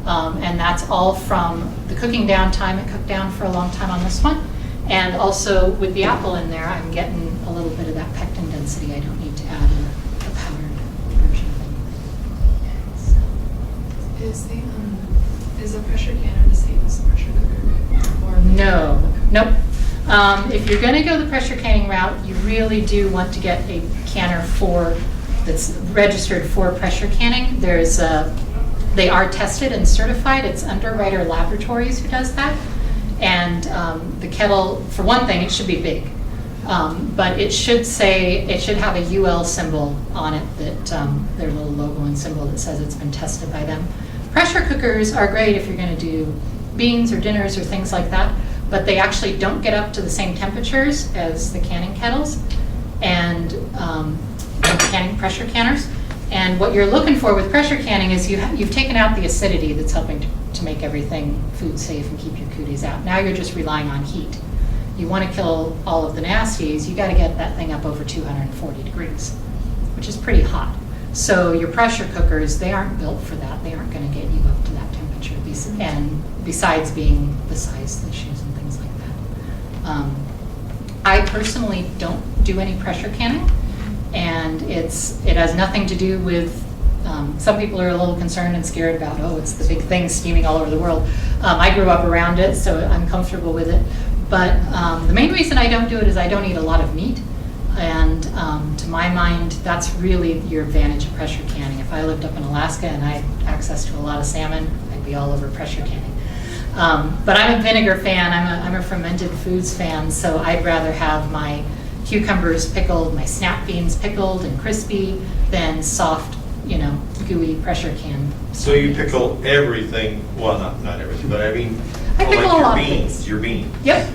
and that's all from the cooking down time. It cooked down for a long time on this one, and also with the apple in there, I'm getting a little bit of that pectin density. I don't need to add a powdered version of anything. So.
Is the pressure canner the same as the pressure cooker? Or
Nope. If you're going to go the pressure canning route, you really do want to get a canner that's registered for pressure canning. They are tested and certified. It's Underwriter Laboratories who does that. And the kettle, for one thing, it should be big. But it should have a UL symbol on it, their little logo and symbol that says it's been tested by them. Pressure cookers are great if you're going to do beans or dinners or things like that, but they actually don't get up to the same temperatures as the canning kettles and canning pressure canners. And what you're looking for with pressure canning is you've taken out the acidity that's helping to make everything food safe and keep your cooties out. Now you're just relying on heat. You want to kill all of the nasties, you got to get that thing up over 240 degrees, which is pretty hot. So your pressure cookers, they aren't built for that. They aren't going to get you up to that temperature, and besides being the size issues and things like that. I personally don't do any pressure canning, and it has nothing to do with, some people are a little concerned and scared about, it's the big thing steaming all over the world. I grew up around it, so I'm comfortable with it. But the main reason I don't do it is I don't eat a lot of meat. And to my mind, that's really your advantage of pressure canning. If I lived up in Alaska and I had access to a lot of salmon, I'd be all over pressure canning. But I'm a vinegar fan, I'm a fermented foods fan, so I'd rather have my cucumbers pickled, my snap beans pickled and crispy than soft, gooey pressure can.
So you pickle everything, well, not everything, but I mean,
I pickle
like
a lot
your
of
beans,
things.
your beans.
Yep.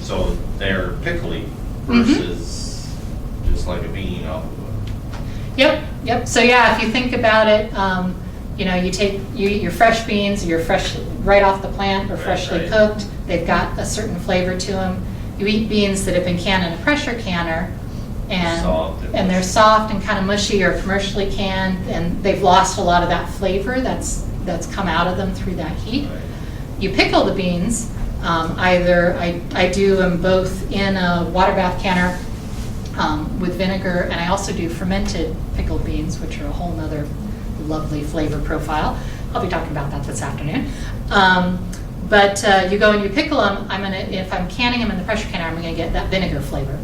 So they're pickly versus just like a bean off of
Yep. So yeah, if you think about it, you eat your fresh beans, you're fresh right off the plant or freshly cooked. They've got a certain flavor to them. You eat beans that have been canned in a pressure canner, and they're soft and kind of mushy or commercially canned, and they've lost a lot of that flavor that's come out of them through that heat.
Right.
You pickle the beans. I do them both in a water bath canner with vinegar, and I also do fermented pickled beans, which are a whole nother lovely flavor profile. I'll be talking about that this afternoon. But you go and you pickle them, if I'm canning them in the pressure canner, I'm gonna get that vinegar flavor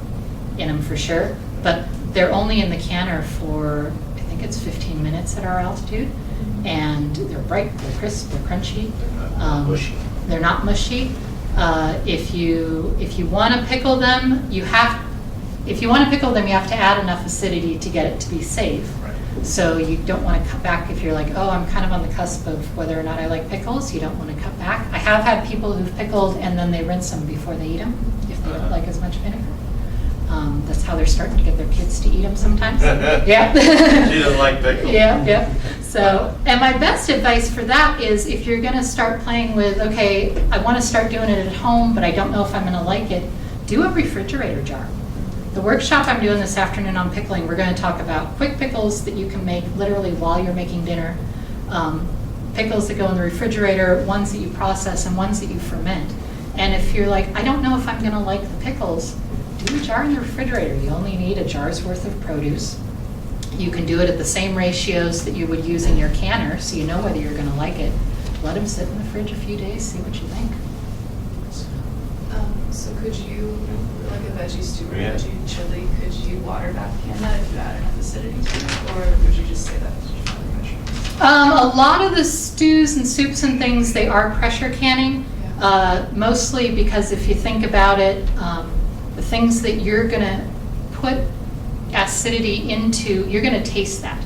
in them for sure. But they're only in the canner for, I think it's 15 minutes at our altitude. And they're bright, they're crisp, they're crunchy.
Mushy.
They're not mushy. If you wanna pickle them, you have to add enough acidity to get it to be safe.
Right.
So you don't want to cut back if you're like, oh, I'm kind of on the cusp of whether or not I like pickles. You don't want to cut back. I have had people who've pickled and then they rinse them before they eat them if they don't like as much vinegar. That's how they're starting to get their kids to eat them sometimes. Yeah.
She doesn't like pickles.
Yeah. So, and my best advice for that is if you're going to start playing with, okay, I want to start doing it at home, but I don't know if I'm going to like it, do a refrigerator jar. The workshop I'm doing this afternoon on pickling, we're going to talk about quick pickles that you can make literally while you're making dinner, pickles that go in the refrigerator, ones that you process, and ones that you ferment. And if you're like, I don't know if I'm going to like the pickles, do a jar in the refrigerator. You only need a jar's worth of produce. You can do it at the same ratios that you would use in your canner, so you know whether you're going to like it. Let them sit in the fridge a few days, see what you think.
So could you, like a veggie stew or
Yeah.
veggie chili, could you water bath can that if you add enough acidity to it? Or would you just say that's just really pressure?
A lot of the stews and soups and things, they are pressure canning, mostly because if you think about it, the things that you're going to put acidity into, you're going to taste that.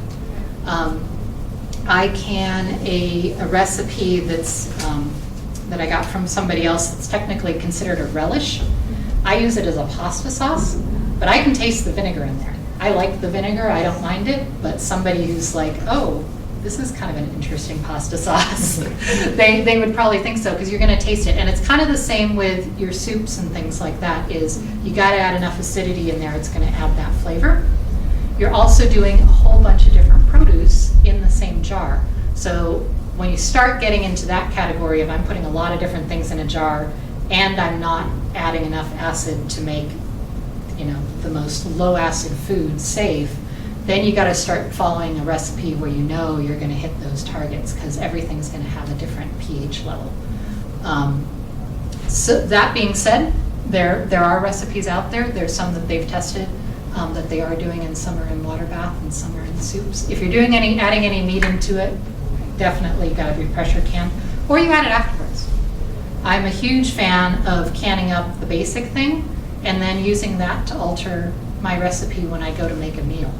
I can a recipe that's that I got from somebody else that's technically considered a relish. I use it as a pasta sauce, but I can taste the vinegar in there. I like the vinegar, I don't mind it, but somebody who's like, oh, this is kind of an interesting pasta sauce, they would probably think so, because you're going to taste it. And it's kind of the same with your soups and things like that, is you got to add enough acidity in there, it's going to add that flavor. You're also doing a whole bunch of different produce in the same jar. So when you start getting into that category of I'm putting a lot of different things in a jar and I'm not adding enough acid to make, the most low acid food safe, then you got to start following a recipe where you know you're going to hit those targets, because everything's going to have a different pH level. So that being said, there are recipes out there. There's some that they've tested that they are doing, and some are in water bath and some are in soups. If you're doing adding any meat into it, definitely got to be pressure canned, or you add it afterwards. I'm a huge fan of canning up the basic thing and then using that to alter my recipe when I go to make a meal.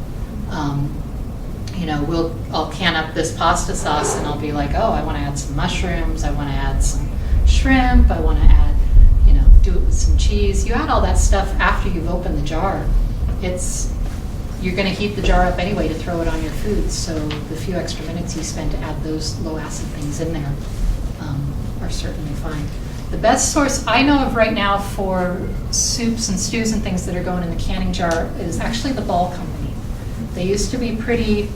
I'll can up this pasta sauce and I'll be like, oh, I want to add some mushrooms, I want to add some shrimp, I want to add, do it with some cheese. You add all that stuff after you've opened the jar. You're going to heat the jar up anyway to throw it on your food, so the few extra minutes you spend to add those low acid things in there are certainly fine. The best source I know of right now for soups and stews and things that are going in the canning jar is actually the Ball Company. They used to be pretty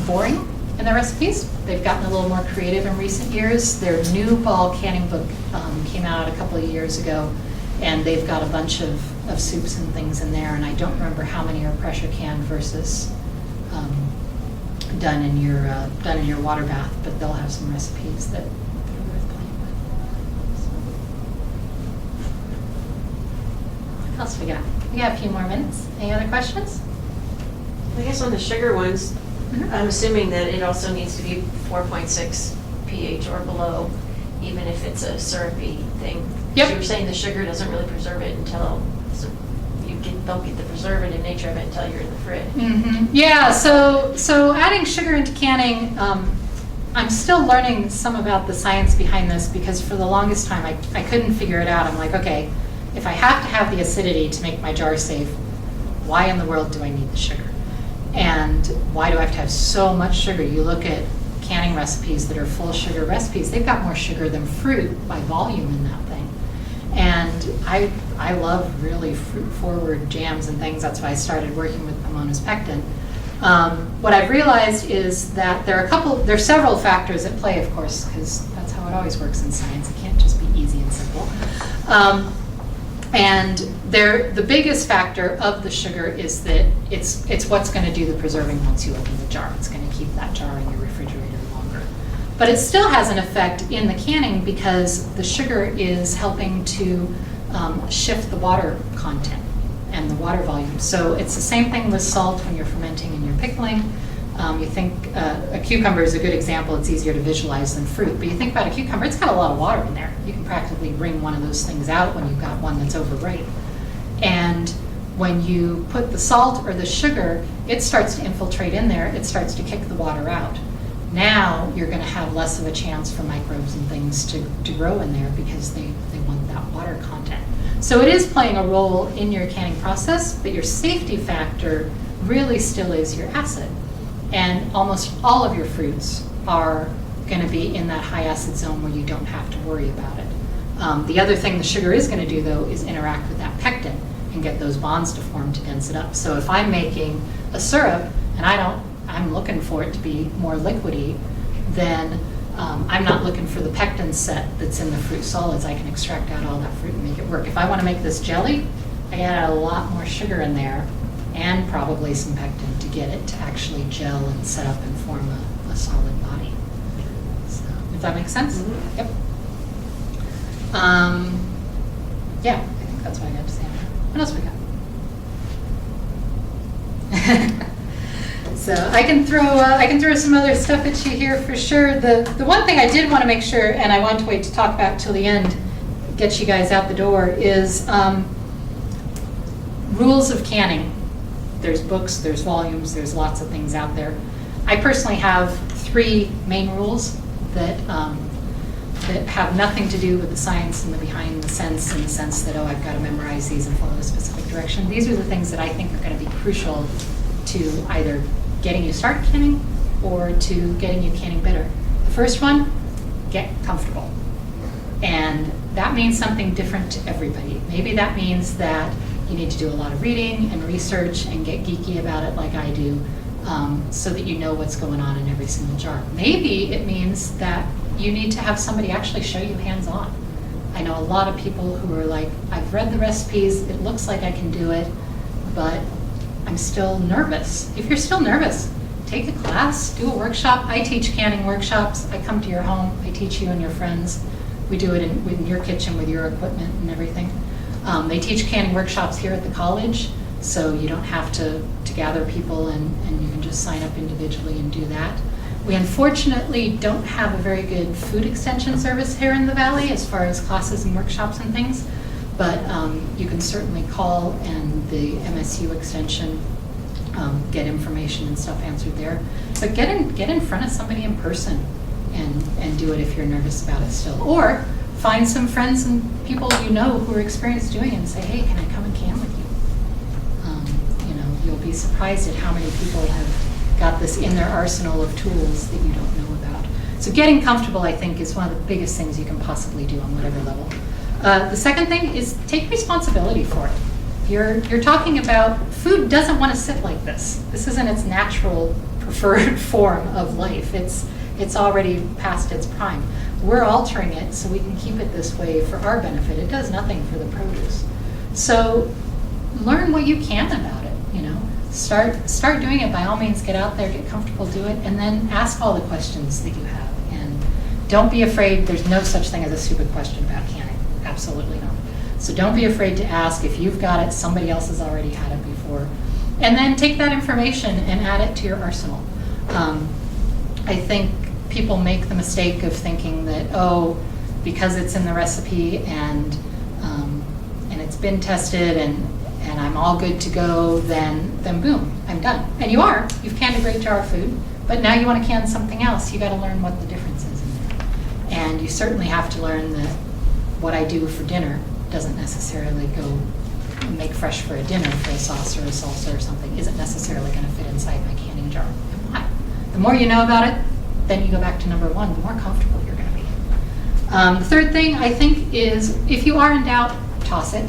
boring in their recipes. They've gotten a little more creative in recent years. Their new Ball canning book came out a couple of years ago, and they've got a bunch of soups and things in there, and I don't remember how many are pressure canned versus done in your water bath, but they'll have some recipes that are worth playing with. So. What else we got? We got a few more minutes. Any other questions?
I guess on the sugar ones, I'm assuming that it also needs to be 4.6 pH or below, even if it's a syrupy thing.
Yep.
So you're saying the sugar doesn't really preserve it until don't get the preservative nature of it until you're in the fridge.
Mm-hmm. Yeah, so adding sugar into canning, I'm still learning some about the science behind this, because for the longest time I couldn't figure it out. I'm like, okay, if I have to have the acidity to make my jar safe, why in the world do I need the sugar? And why do I have to have so much sugar? You look at canning recipes that are full sugar recipes, they've got more sugar than fruit by volume in that thing. And I love really fruit-forward jams and things. That's why I started working with Pomona's pectin. What I've realized is that there are several factors at play, of course, because that's how it always works in science. It can't just be easy and simple. And the biggest factor of the sugar is that it's what's going to do the preserving once you open the jar. It's going to keep that jar in your refrigerator longer. But it still has an effect in the canning because the sugar is helping to shift the water content and the water volume. So it's the same thing with salt when you're fermenting and you're pickling. You think a cucumber is a good example. It's easier to visualize than fruit. But you think about a cucumber, it's got a lot of water in there. You can practically wring one of those things out when you've got one that's overripe. And when you put the salt or the sugar, it starts to infiltrate in there. It starts to kick the water out. Now you're going to have less of a chance for microbes and things to grow in there because they want that water content. So it is playing a role in your canning process, but your safety factor really still is your acid. And almost all of your fruits are going to be in that high acid zone where you don't have to worry about it. The other thing the sugar is going to do, though, is interact with that pectin and get those bonds to form to dense it up. So if I'm making a syrup and I'm looking for it to be more liquidy, then I'm not looking for the pectin set that's in the fruit solids. I can extract out all that fruit and make it work. If I want to make this jelly, I add a lot more sugar in there and probably some pectin to get it to actually gel and set up and form a solid body. So, if that makes sense?
Mm-hmm.
Yep. Yeah, I think that's what I got to say on that. What else we got? So I can throw some other stuff at you here for sure. The one thing I did want to make sure, and I want to wait to talk about till the end, get you guys out the door, is rules of canning. There's books, there's volumes, there's lots of things out there. I personally have 3 main rules that have nothing to do with the science and the behind the sense, in the sense that, oh, I've got to memorize these and follow a specific direction. These are the things that I think are going to be crucial to either getting you start canning or to getting you canning better. The first one, get comfortable. And that means something different to everybody. Maybe that means that you need to do a lot of reading and research and get geeky about it like I do, so that you know what's going on in every single jar. Maybe it means that you need to have somebody actually show you hands-on. I know a lot of people who are like, I've read the recipes, it looks like I can do it, but I'm still nervous. If you're still nervous, take a class, do a workshop. I teach canning workshops. I come to your home, I teach you and your friends. We do it in your kitchen with your equipment and everything. They teach canning workshops here at the college, so you don't have to gather people and you can just sign up individually and do that. We unfortunately don't have a very good food extension service here in the Valley as far as classes and workshops and things, but you can certainly call and the MSU extension, get information and stuff answered there. But get in front of somebody in person and do it if you're nervous about it still. Or find some friends and people you know who are experienced doing it and say, hey, can I come and can with you? You'll be surprised at how many people have got this in their arsenal of tools that you don't know about. So getting comfortable, I think, is one of the biggest things you can possibly do on whatever level. The second thing is take responsibility for it. You're talking about food doesn't want to sit like this. This isn't its natural preferred form of life. It's already past its prime. We're altering it so we can keep it this way for our benefit. It does nothing for the produce. So learn what you can about it. Start doing it. By all means, get out there, get comfortable, do it, and then ask all the questions that you have. And don't be afraid. There's no such thing as a stupid question about canning. Absolutely not. So don't be afraid to ask. If you've got it, somebody else has already had it before. And then take that information and add it to your arsenal. I think people make the mistake of thinking that, because it's in the recipe and it's been tested and I'm all good to go, then boom, I'm done. And you are. You've canned a great jar of food, but now you want to can something else. You got to learn what the difference is in there. And you certainly have to learn that what I do for dinner doesn't necessarily go make fresh for a dinner for a sauce or a salsa or something, isn't necessarily going to fit inside my canning jar. And why? The more you know about it, then you go back to number one, the more comfortable you're going to be. The third thing, I think, is if you are in doubt, toss it.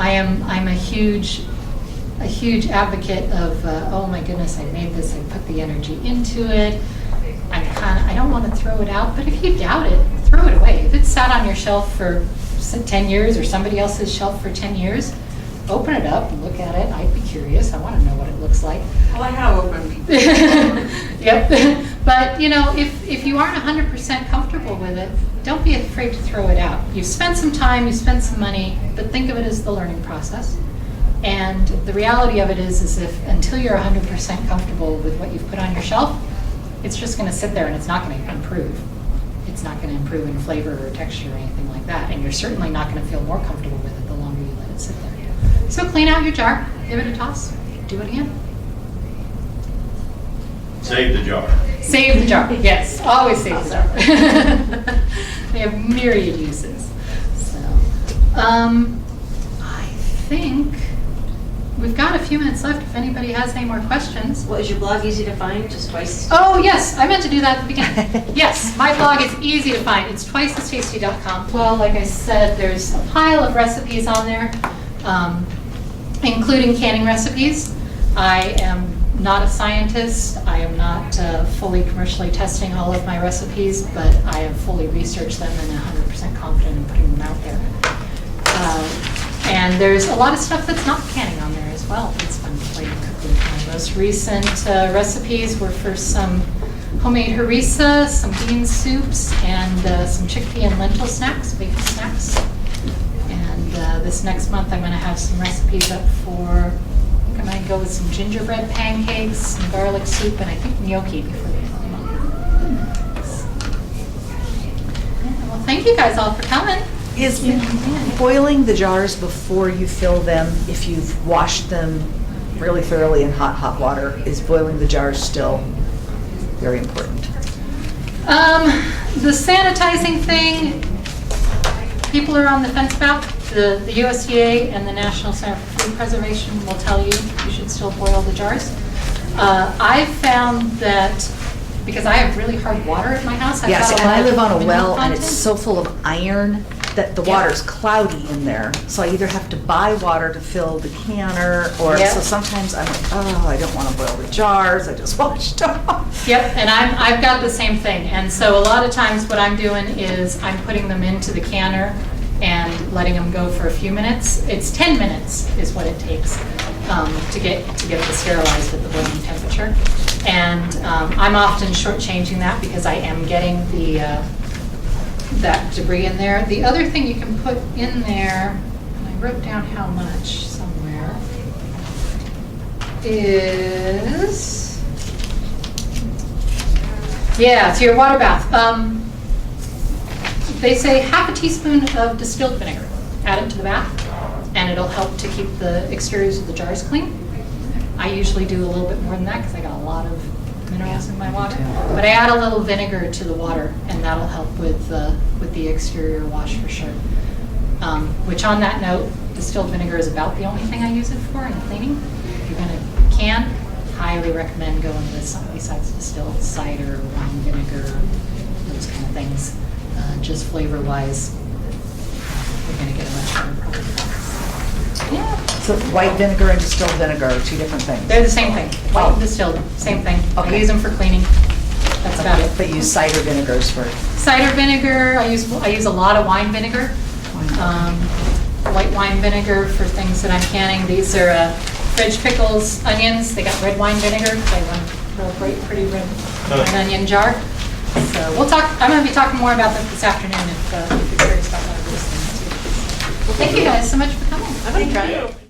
I'm a huge advocate of, oh my goodness, I made this, I put the energy into it. I don't want to throw it out, but if you doubt it, throw it away. If it's sat on your shelf for 10 years or somebody else's shelf for 10 years, open it up and look at it. I'd be curious. I want to know what it looks like.
Well, I have opened.
Yep. But, if you aren't 100% comfortable with it, don't be afraid to throw it out. You've spent some time, you've spent some money, but think of it as the learning process. And the reality of it is if until you're 100% comfortable with what you've put on your shelf, it's just going to sit there and it's not going to improve. It's not going to improve in flavor or texture or anything like that. And you're certainly not going to feel more comfortable with it the longer you let it sit there. So clean out your jar, give it a toss, do it again.
Save the jar.
Save the jar, yes, always save the jar. They have myriad uses. So, I think we've got a few minutes left if anybody has any more questions.
Well, is your blog easy to find, just Twice?
Oh, yes, I meant to do that at the beginning. Yes, my blog is easy to find. It's twiceastasty.com. Well, like I said, there's a pile of recipes on there, including canning recipes. I am not a scientist. I am not fully commercially testing all of my recipes, but I have fully researched them and 100% confident in putting them out there. And there's a lot of stuff that's not canning on there as well. It's fun to play and cook with. My most recent recipes were for some homemade harissa, some bean soups, and some chickpea and lentil snacks, bacon snacks. And this next month I'm going to have some recipes up for, I think I might go with some gingerbread pancakes, some garlic soup, and I think gnocchi before they come out. Well, thank you guys all for coming.
Is boiling the jars before you fill them, if you've washed them really thoroughly in hot water, is boiling the jars still very important?
The sanitizing thing, people are on the fence about. The USDA and the National Center for Food Preservation will tell you should still boil the jars. I've found that because I have really hard water at my house. I've
Yes,
got a
and
lot
I
of
live on a
mineral
well and it's
content.
so full of iron that the
Yep.
water's cloudy in there. So I either have to buy water to fill the canner, or
Yep.
so sometimes I'm like, oh, I don't want to boil the jars, I just washed off.
Yep, and I've got the same thing. And so a lot of times what I'm doing is I'm putting them into the canner and letting them go for a few minutes. It's 10 minutes is what it takes to get it sterilized at the boiling temperature. And I'm often shortchanging that because I am getting that debris in there. The other thing you can put in there, and I wrote down how much somewhere, is, yeah, it's your water bath. They say half a teaspoon of distilled vinegar. Add it to the bath, and it'll help to keep the exteriors of the jars clean. I usually do a little bit more than that because I got a lot of minerals in my water. But I add a little vinegar to the water, and that'll help with the exterior wash for sure. Which, on that note, distilled vinegar is about the only thing I use it for in cleaning. If you're going to can, highly recommend going with something besides distilled cider, wine vinegar, those kind of things. Just flavor-wise, you're going to get a much better product. Yeah.
So white vinegar and distilled vinegar are two different things.
They're the same thing. White and distilled, same thing. I
Okay.
use them for cleaning. That's about it.
But use cider vinegars for
Cider vinegar, I use a lot of wine vinegar. White wine vinegar for things that I'm canning. These are fridge pickles, onions. They got red wine vinegar. They run real great, pretty red onion jar. So I'm going to be talking more about that this afternoon if you're curious about one of those things too. Well, thank you guys so much for coming.
I'm gonna try it.